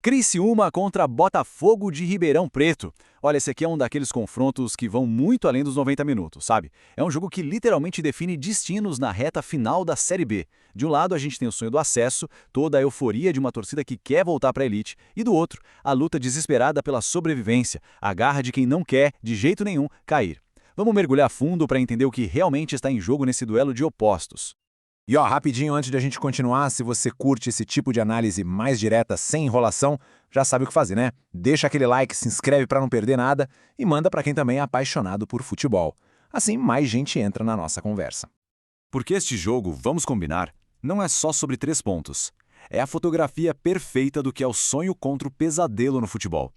Criciúma contra Botafogo de Ribeirão Preto. Olha, esse aqui é um daqueles confrontos que vão muito além dos 90 minutos, sabe? É um jogo que literalmente define destinos na reta final da Série B. De um lado, a gente tem o sonho do acesso, toda a euforia de uma torcida que quer voltar para a elite, e do outro, a luta desesperada pela sobrevivência, a garra de quem não quer, de jeito nenhum, cair. Vamos mergulhar fundo para entender o que realmente está em jogo nesse duelo de opostos. E ó, rapidinho antes de a gente continuar, se você curte esse tipo de análise mais direta, sem enrolação, já sabe o que fazer, né? Deixa aquele like, se inscreve para não perder nada e manda para quem também é apaixonado por futebol. Assim, mais gente entra na nossa conversa. Porque este jogo, vamos combinar, não é só sobre 3 pontos. É a fotografia perfeita do que é o sonho contra o pesadelo no futebol.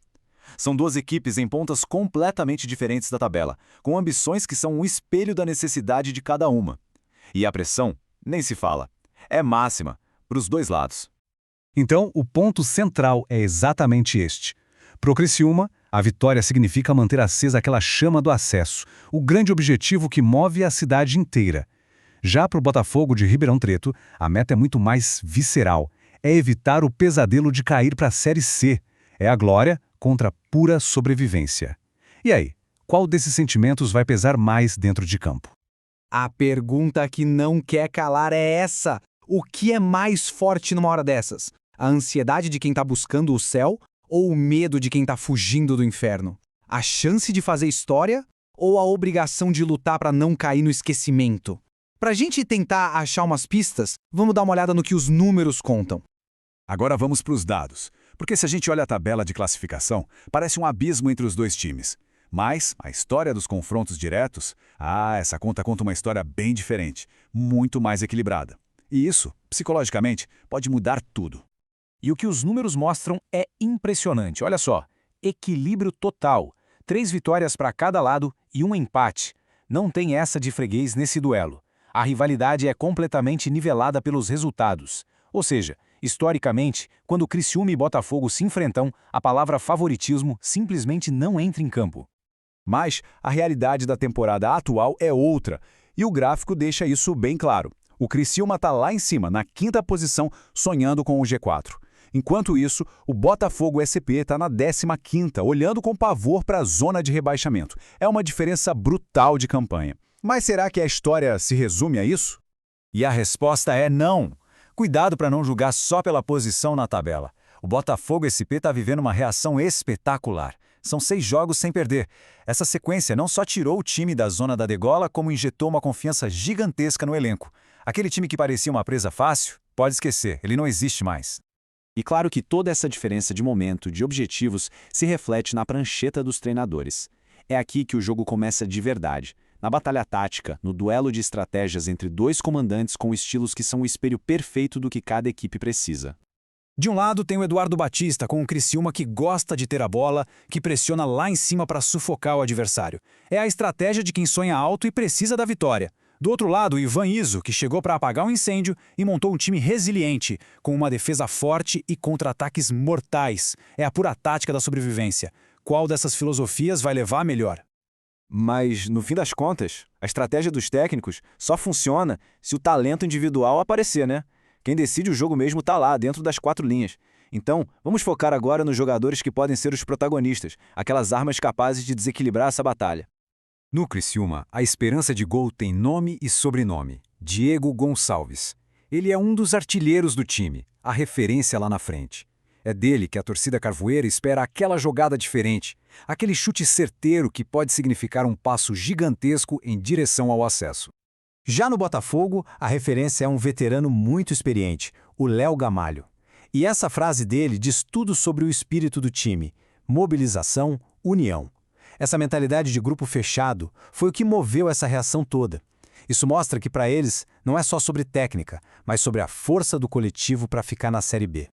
São duas equipes em pontas completamente diferentes da tabela, com ambições que são um espelho da necessidade de cada uma. E a pressão, nem se fala, é máxima, para os dois lados. Então, o ponto central é exatamente este. Pro Criciúma, a vitória significa manter acesa aquela chama do acesso, o grande objetivo que move a cidade inteira. Já pro Botafogo de Ribeirão Preto, a meta é muito mais visceral. É evitar o pesadelo de cair para a Série C. É a glória contra a pura sobrevivência. E aí, qual desses sentimentos vai pesar mais dentro de campo? A pergunta que não quer calar é essa. O que é mais forte numa hora dessas? A ansiedade de quem tá buscando o céu ou o medo de quem tá fugindo do inferno? A chance de fazer história ou a obrigação de lutar para não cair no esquecimento? Pra gente tentar achar umas pistas, vamos dar uma olhada no que os números contam. Agora vamos para os dados, porque se a gente olha a tabela de classificação, parece um abismo entre os dois times. Mas a história dos confrontos diretos, essa conta uma história bem diferente, muito mais equilibrada. E isso, psicologicamente, pode mudar tudo. E o que os números mostram é impressionante. Olha só, equilíbrio total. 3 vitórias para cada lado e um empate. Não tem essa de freguês nesse duelo. A rivalidade é completamente nivelada pelos resultados. Ou seja, historicamente, quando Criciúma e Botafogo se enfrentam, a palavra favoritismo simplesmente não entra em campo. Mas a realidade da temporada atual é outra, e o gráfico deixa isso bem claro. O Criciúma está lá em cima, na 5ª posição, sonhando com o G4. Enquanto isso, o Botafogo SP está na 15ª, olhando com pavor para a zona de rebaixamento. É uma diferença brutal de campanha. Mas será que a história se resume a isso? E a resposta é não. Cuidado para não julgar só pela posição na tabela. O Botafogo SP está vivendo uma reação espetacular. São 6 jogos sem perder. Essa sequência não só tirou o time da zona da degola, como injetou uma confiança gigantesca no elenco. Aquele time que parecia uma presa fácil, pode esquecer, ele não existe mais. E claro que toda essa diferença de momento, de objetivos, se reflete na prancheta dos treinadores. É aqui que o jogo começa de verdade. Na batalha tática, no duelo de estratégias entre 2 comandantes com estilos que são o espelho perfeito do que cada equipe precisa. De um lado tem o Eduardo Batista com o Criciúma que gosta de ter a bola, que pressiona lá em cima para sufocar o adversário. É a estratégia de quem sonha alto e precisa da vitória. Do outro lado, o Ivan Izzo, que chegou para apagar um incêndio e montou um time resiliente, com uma defesa forte e contra-ataques mortais. É a pura tática da sobrevivência. Qual dessas filosofias vai levar a melhor? Mas, no fim das contas, a estratégia dos técnicos só funciona se o talento individual aparecer, né? Quem decide o jogo mesmo está lá, dentro das 4 linhas. Então, vamos focar agora nos jogadores que podem ser os protagonistas, aquelas armas capazes de desequilibrar essa batalha. No Criciúma, a esperança de gol tem nome e sobrenome: Diego Gonçalves. Ele é um dos artilheiros do time, a referência lá na frente. É dele que a torcida carvoeira espera aquela jogada diferente, aquele chute certeiro que pode significar um passo gigantesco em direção ao acesso. Já no Botafogo, a referência é um veterano muito experiente, o Léo Gamalho. E essa frase dele diz tudo sobre o espírito do time: mobilização, união. Essa mentalidade de grupo fechado foi o que moveu essa reação toda. Isso mostra que para eles não é só sobre técnica, mas sobre a força do coletivo para ficar na Série B.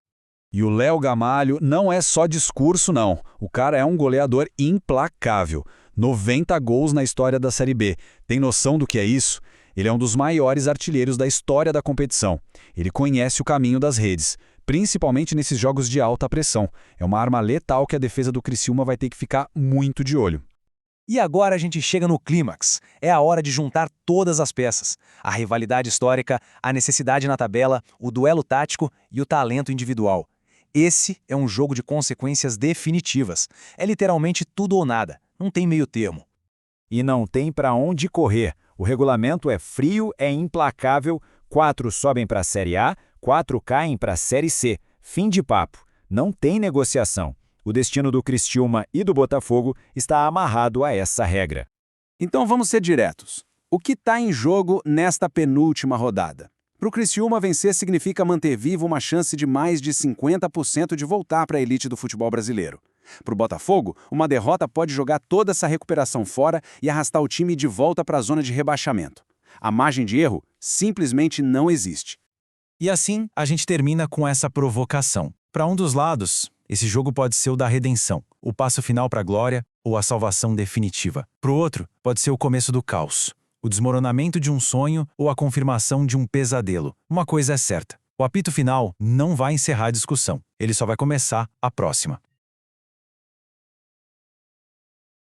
E o Léo Gamalho não é só discurso, não. O cara é um goleador implacável. 90 gols na história da Série B. Tem noção do que é isso? Ele é um dos maiores artilheiros da história da competição. Ele conhece o caminho das redes, principalmente nesses jogos de alta pressão. É uma arma letal que a defesa do Criciúma vai ter que ficar muito de olho. E agora a gente chega no clímax. É a hora de juntar todas as peças. A rivalidade histórica, a necessidade na tabela, o duelo tático e o talento individual. Esse é um jogo de consequências definitivas. É literalmente tudo ou nada, não tem meio termo. E não tem para onde correr. O regulamento é frio, é implacável, 4 sobem para a Série A, 4 caem para a Série C. Fim de papo. Não tem negociação. O destino do Criciúma e do Botafogo está amarrado a essa regra. Então vamos ser diretos. O que está em jogo nesta penúltima rodada? Para o Criciúma, vencer significa manter viva uma chance de mais de 50% de voltar para a elite do futebol brasileiro. Para o Botafogo, uma derrota pode jogar toda essa recuperação fora e arrastar o time de volta para a zona de rebaixamento. A margem de erro simplesmente não existe. E assim, a gente termina com essa provocação. Para um dos lados, esse jogo pode ser o da redenção, o passo final para a glória ou a salvação definitiva. Para o outro, pode ser o começo do caos, o desmoronamento de um sonho ou a confirmação de um pesadelo. Uma coisa é certa, o apito final não vai encerrar a discussão, ele só vai começar a próxima.